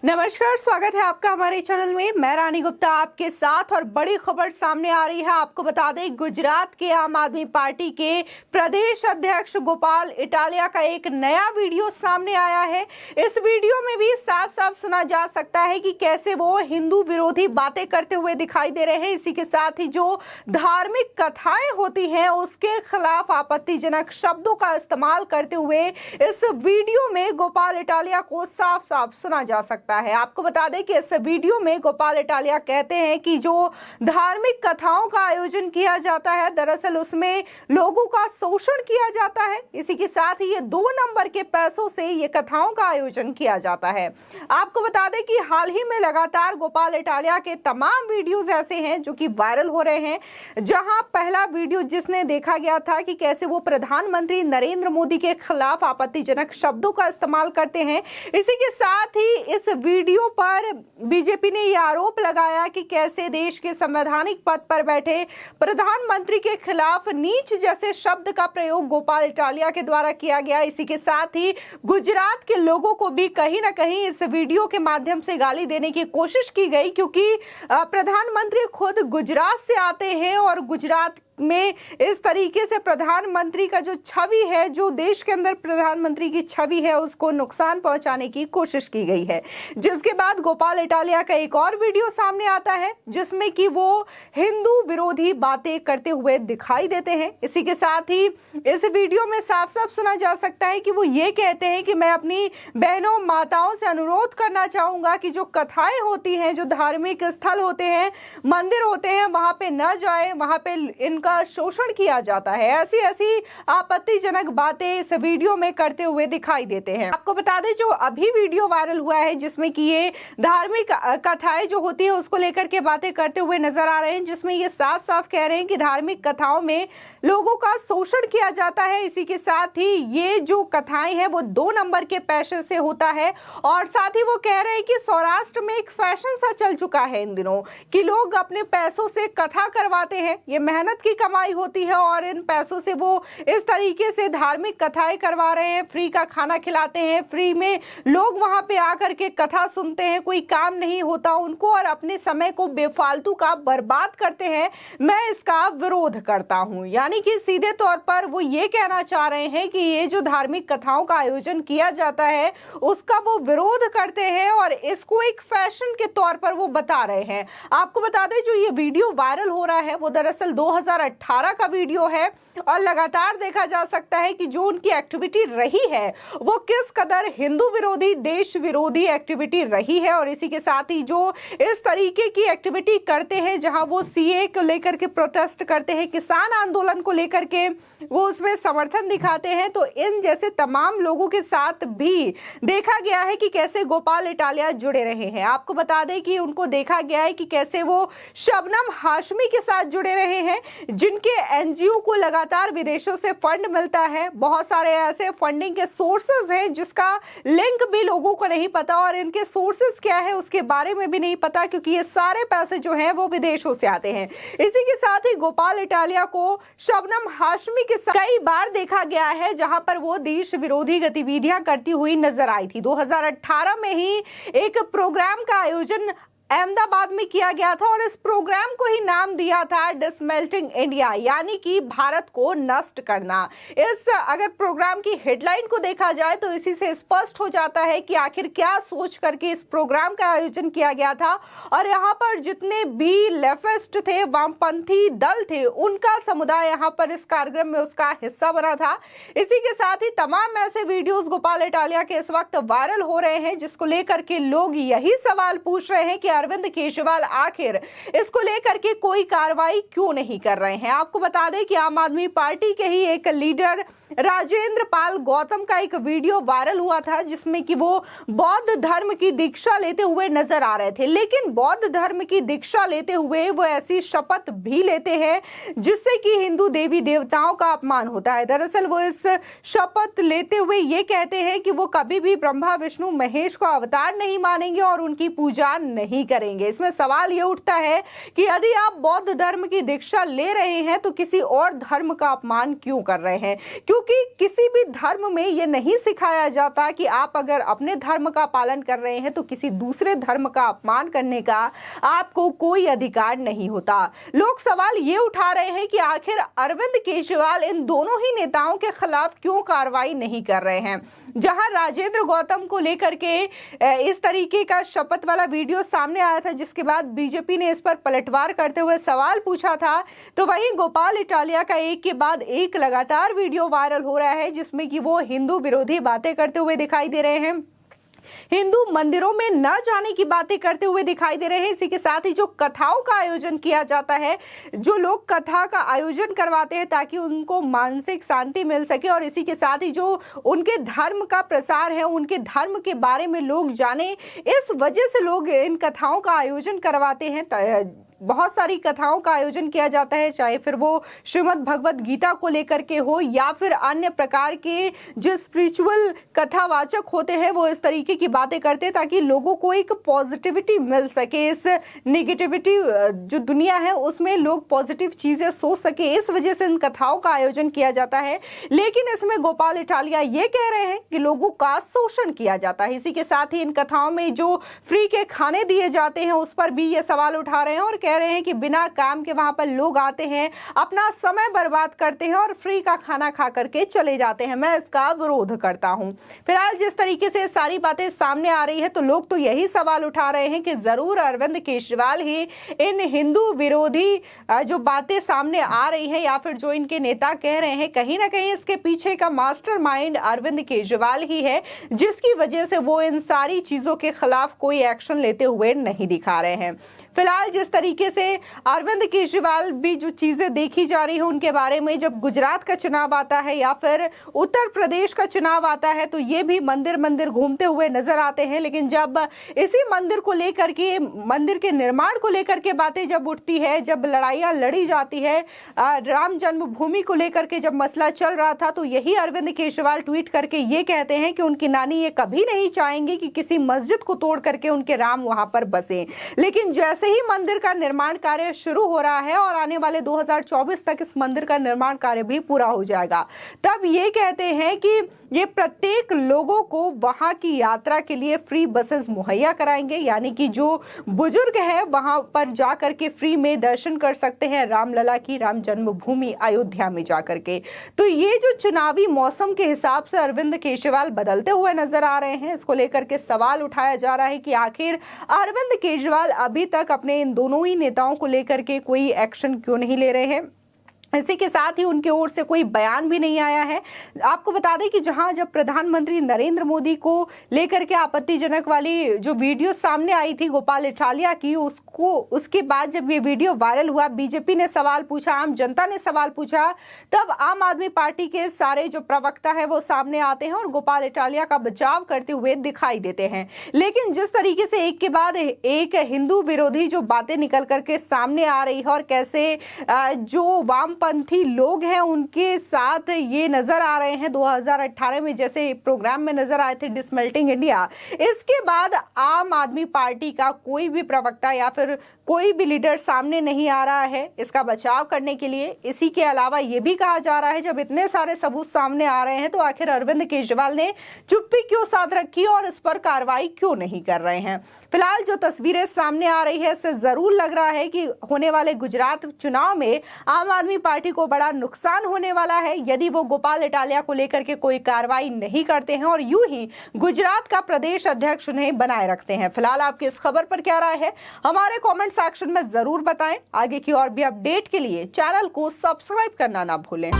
नमस्कार, स्वागत है आपका हमारे चैनल में। मैं रानी गुप्ता आपके साथ और बड़ी खबर सामने आ रही है। आपको बता दें, गुजरात के आम आदमी पार्टी के प्रदेश अध्यक्ष गोपाल इटालिया का एक नया वीडियो सामने आया है। इस वीडियो में भी साफ साफ सुना जा सकता है कि कैसे वो हिंदू विरोधी बातें करते हुए दिखाई दे रहे हैं। इसी के साथ ही जो धार्मिक कथाएं होती हैं उसके खिलाफ आपत्तिजनक शब्दों का इस्तेमाल करते हुए इस वीडियो में गोपाल इटालिया को साफ साफ सुना जा सकता है। आपको बता दें कि इस वीडियो में गोपाल इटालिया कहते हैं कि जो धार्मिक कथाओं का आयोजन किया जाता है, दरअसल उसमें लोगों का शोषण किया जाता है। इसी के साथ ही ये 2 नंबर के पैसों से ये कथाओं का आयोजन किया जाता है। आपको बता दें कि हाल ही में लगातार गोपाल इटालिया के तमाम वीडियोस ऐसे हैं जो कि वायरल हो रहे हैं। जहां पहला वीडियो जिसने देखा गया था कि कैसे वो प्रधानमंत्री नरेंद्र मोदी के खिलाफ आपत्तिजनक शब्दों का इस्तेमाल करते हैं। इसी के साथ ही इस वीडियो पर बीजेपी ने यह आरोप लगाया कि कैसे देश के संवैधानिक पद पर बैठे प्रधानमंत्री के खिलाफ नीच जैसे शब्द का प्रयोग गोपाल इटालिया के द्वारा किया गया। इसी के साथ ही गुजरात के लोगों को भी कहीं ना कहीं इस वीडियो के माध्यम से गाली देने की कोशिश की गई, क्योंकि प्रधानमंत्री खुद गुजरात से आते हैं और गुजरात में इस तरीके से प्रधानमंत्री का जो छवि है, जो देश के अंदर प्रधानमंत्री की छवि है, उसको नुकसान पहुंचाने की कोशिश की गई है। जिसके बाद गोपाल इटालिया का एक और वीडियो सामने आता है जिसमें कि वो हिंदू विरोधी बातें करते हुए दिखाई देते हैं। इसी के साथ ही इस वीडियो में साफ साफ सुना जा सकता है कि वो ये कहते हैं कि मैं अपनी बहनों माताओं से अनुरोध करना चाहूंगा कि जो कथाएं होती हैं, जो धार्मिक स्थल होते हैं, मंदिर होते हैं, वहां पे न जाए, वहां पे इनका शोषण किया जाता है। ऐसी ऐसी आपत्तिजनक बातें इस वीडियो में करते हुए दिखाई देते हैं। आपको बता दें, जो अभी वीडियो वायरल हुआ है जिसमें कि ये धार्मिक कथाएं जो होती है उसको लेकर के बातें करते हुए नजर आ रहे हैं, जिसमें ये साफ साफ कह रहे हैं कि धार्मिक कथाओं में लोगों का शोषण किया जाता है। इसी के साथ ही ये जो कथाएं हैं वो 2 नंबर के पैसे से होता है। और साथ ही वो कह रहे हैं कि सौराष्ट्र में एक फैशन सा चल चुका है इन दिनों कि लोग अपने पैसों से कथा करवाते हैं। ये मेहनत की कमाई होती है और इन पैसों से वो इस तरीके से धार्मिक कथाएं करवा रहे हैं, फ्री का खाना खिलाते हैं, फ्री में लोग वहां पे आकर के कथा सुनते हैं, कोई काम नहीं होता उनको और अपने समय को बेफालतू का बर्बाद करते हैं। मैं इसका विरोध करता हूं। यानी कि सीधे तौर पर वो ये कहना चाह रहे हैं कि ये जो धार्मिक कथाओं का आयोजन किया जाता है उसका वो विरोध करते हैं और इसको एक फैशन के तौर पर वो बता रहे हैं। आपको बता दें, जो ये वीडियो वायरल हो रहा है वो दरअसल 2018 का वीडियो है और लगातार देखा जा सकता है कि जो उनकी एक्टिविटी रही है वो किस कदर हिंदू विरोधी, देश विरोधी एक्टिविटी रही है। और इसी के साथ ही जो इस तरीके की एक्टिविटी करते हैं जहां वो सीए को लेकर के प्रोटेस्ट करते हैं, किसान आंदोलन को लेकर के वो उसमें समर्थन दिखाते हैं, तो इन जैसे तमाम लोगों के साथ भी देखा गया है कि कैसे गोपाल इटालिया जुड़े रहे हैं। आपको बता दें कि उनको देखा गया है कि कैसे वो शबनम हाशमी के साथ जुड़े रहे हैं, जिनके एनजीओ को लगातार विदेशों से फंड मिलता है। बहुत सारे ऐसे फंडिंग के सोर्सेज हैं जिसका लिंक भी लोगों को नहीं पता और इनके सोर्सेज क्या है उसके बारे में भी नहीं पता, क्योंकि ये सारे पैसे जो हैं वो विदेशों से आते हैं। इसी के साथ ही गोपाल इटालिया को शबनम हाशमी के साथ कई बार देखा गया है जहां पर वो देश विरोधी गतिविधियां करती हुई नजर आई थी। 2018 में ही एक प्रोग्राम का आयोजन अहमदाबाद में किया गया था और इस प्रोग्राम को ही नाम दिया था डिसमेल्टिंग इंडिया, यानी कि भारत को नष्ट करना। इस अगर प्रोग्राम की हेडलाइन को देखा जाए तो इसी से स्पष्ट हो जाता है कि आखिर क्या सोच करके इस प्रोग्राम का आयोजन किया गया था। और यहाँ पर जितने भी लेफ्टिस्ट थे, वामपंथी दल थे, उनका समुदाय यहाँ पर इस कार्यक्रम में उसका हिस्सा बना था। इसी के साथ ही तमाम ऐसे वीडियोस गोपाल इटालिया के इस वक्त वायरल हो रहे हैं जिसको लेकर के लोग यही सवाल पूछ रहे हैं कि अरविंद केजरीवाल आखिर इसको लेकर के कोई कार्रवाई क्यों नहीं कर रहे हैं। आपको बता दें कि आम आदमी पार्टी के ही एक लीडर राजेंद्र पाल गौतम का एक वीडियो वायरल हुआ था जिसमें कि वो बौद्ध धर्म की दीक्षा लेते हुए नजर आ रहे थे, लेकिन बौद्ध धर्म की दीक्षा लेते हुए वो ऐसी शपथ भी लेते हैं जिससे कि हिंदू देवी देवताओं का अपमान होता है। दरअसल वो इस शपथ लेते हुए ये कहते हैं कि वो कभी भी ब्रह्मा विष्णु महेश को अवतार नहीं मानेंगे और उनकी पूजा नहीं करेंगे। इसमें सवाल ये उठता है कि यदि आप बौद्ध धर्म की दीक्षा ले रहे हैं तो किसी और धर्म का अपमान क्यों कर रहे हैं? क्योंकि किसी भी धर्म में ये नहीं सिखाया जाता कि आप अगर अपने धर्म का पालन कर रहे हैं तो किसी दूसरे धर्म का अपमान करने का आपको कोई अधिकार नहीं होता। लोग सवाल ये उठा रहे हैं कि आखिर अरविंद केजरीवाल इन दोनों ही नेताओं के खिलाफ क्यों कार्रवाई नहीं कर रहे हैं। जहां राजेंद्र गौतम को लेकर के इस तरीके का शपथ वाला वीडियो सामने आया था, जिसके बाद बीजेपी ने इस पर पलटवार करते हुए सवाल पूछा था, तो वहीं गोपाल इटालिया का एक के बाद एक लगातार वीडियो वायरल हो रहा है जिसमें कि वो हिंदू विरोधी बातें करते हुए दिखाई दे रहे हैं, हिंदू मंदिरों में न जाने की बातें करते हुए दिखाई दे रहे हैं। इसी के साथ ही जो कथाओं का आयोजन किया जाता है, जो लोग कथा का आयोजन करवाते हैं ताकि उनको मानसिक शांति मिल सके, और इसी के साथ ही जो उनके धर्म का प्रसार है, उनके धर्म के बारे में लोग जाने, इस वजह से लोग इन कथाओं का आयोजन करवाते हैं। बहुत सारी कथाओं का आयोजन किया जाता है, चाहे फिर वो श्रीमद् भगवत गीता को लेकर के हो या फिर अन्य प्रकार के जो स्पिरिचुअल कथावाचक होते हैं वो इस तरीके की बातें करते हैं ताकि लोगों को एक पॉजिटिविटी मिल सके। इस नेगेटिविटी जो दुनिया है उसमें लोग पॉजिटिव चीजें सोच सके, इस वजह से इन कथाओं का आयोजन किया जाता है। लेकिन इसमें गोपाल इटालिया ये कह रहे हैं कि लोगों का शोषण किया जाता है। इसी के साथ ही इन कथाओं में जो फ्री के खाने दिए जाते हैं उस पर भी ये सवाल उठा रहे हैं और कह रहे हैं कि बिना काम के वहां पर लोग आते हैं, अपना समय बर्बाद करते हैं और फ्री का खाना खा करके चले जाते हैं। मैं इसका विरोध करता हूं। फिलहाल जिस तरीके से सारी बातें सामने आ रही है तो लोग तो यही सवाल उठा रहे हैं कि जरूर अरविंद केजरीवाल ही इन हिंदू विरोधी जो बातें सामने आ रही है या फिर जो इनके नेता कह रहे हैं, कहीं ना कहीं इसके पीछे का मास्टरमाइंड अरविंद केजरीवाल ही है, जिसकी वजह से वो इन सारी चीजों के खिलाफ कोई एक्शन लेते हुए नहीं दिखा रहे हैं। फिलहाल जिस तरीके से अरविंद केजरीवाल भी जो चीजें देखी जा रही है उनके बारे में, जब गुजरात का चुनाव आता है या फिर उत्तर प्रदेश का चुनाव आता है तो ये भी मंदिर मंदिर घूमते हुए नजर आते हैं। लेकिन जब इसी मंदिर को लेकर के, मंदिर के निर्माण को लेकर के बातें जब उठती है, जब लड़ाइयां लड़ी जाती है, राम जन्मभूमि को लेकर के जब मसला चल रहा था, तो यही अरविंद केजरीवाल ट्वीट करके ये कहते हैं कि उनकी नानी ये कभी नहीं चाहेंगे कि किसी मस्जिद को तोड़ करके उनके राम वहां पर बसे। लेकिन जैसे ही मंदिर का निर्माण कार्य शुरू हो रहा है और आने वाले 2024 तक इस मंदिर का निर्माण कार्य भी पूरा हो जाएगा, तब ये कहते हैं कि ये प्रत्येक लोगों को वहां की यात्रा के लिए फ्री बसेस मुहैया कराएंगे, यानी कि जो बुजुर्ग है वहां पर जाकर के फ्री में दर्शन कर सकते हैं रामलला की, राम जन्मभूमि अयोध्या में जाकर के। तो ये जो चुनावी मौसम के हिसाब से अरविंद केजरीवाल बदलते हुए नजर आ रहे हैं, इसको लेकर के सवाल उठाया जा रहा है कि आखिर अरविंद केजरीवाल अभी तक अपने इन दोनों ही नेताओं को लेकर के कोई एक्शन क्यों नहीं ले रहे हैं। इसी के साथ ही उनकी ओर से कोई बयान भी नहीं आया है। आपको बता दें कि जब प्रधानमंत्री नरेंद्र मोदी को लेकर के आपत्तिजनक वाली जो वीडियो सामने आई थी गोपाल इटालिया की, उसके बाद जब ये वीडियो वायरल हुआ, बीजेपी ने सवाल पूछा, आम जनता ने सवाल पूछा, तब आम आदमी पार्टी के सारे जो प्रवक्ता है वो सामने आते हैं और गोपाल इटालिया का बचाव करते हुए दिखाई देते हैं। लेकिन जिस तरीके से एक के बाद एक हिंदू विरोधी जो बातें निकल करके सामने आ रही है और कैसे जो वामपंथी लोग हैं उनके साथ ये नजर आ रहे हैं 2018 में जैसे प्रोग्राम में नजर आए थे डिसमेल्टिंग इंडिया, इसके बाद आम आदमी पार्टी का कोई भी प्रवक्ता या फिर कोई भी लीडर सामने नहीं आ रहा है इसका बचाव करने के लिए। इसी के अलावा ये भी कहा जा रहा है जब इतने सारे सबूत सामने आ रहे हैं तो आखिर अरविंद केजरीवाल ने चुप्पी क्यों साध रखी और इस पर कार्रवाई क्यों नहीं कर रहे हैं। फिलहाल जो तस्वीरें सामने आ रही है इससे जरूर लग रहा है कि होने वाले गुजरात चुनाव में आम आदमी पार्टी को बड़ा नुकसान होने वाला है यदि वो गोपाल इटालिया को लेकर के कोई कार्रवाई नहीं करते हैं और यूं ही गुजरात का प्रदेश अध्यक्ष उन्हें बनाए रखते हैं। फिलहाल आपकी इस खबर पर क्या राय है हमारे कमेंट सेक्शन में जरूर बताएं। आगे की और भी अपडेट के लिए चैनल को सब्सक्राइब करना ना भूलें।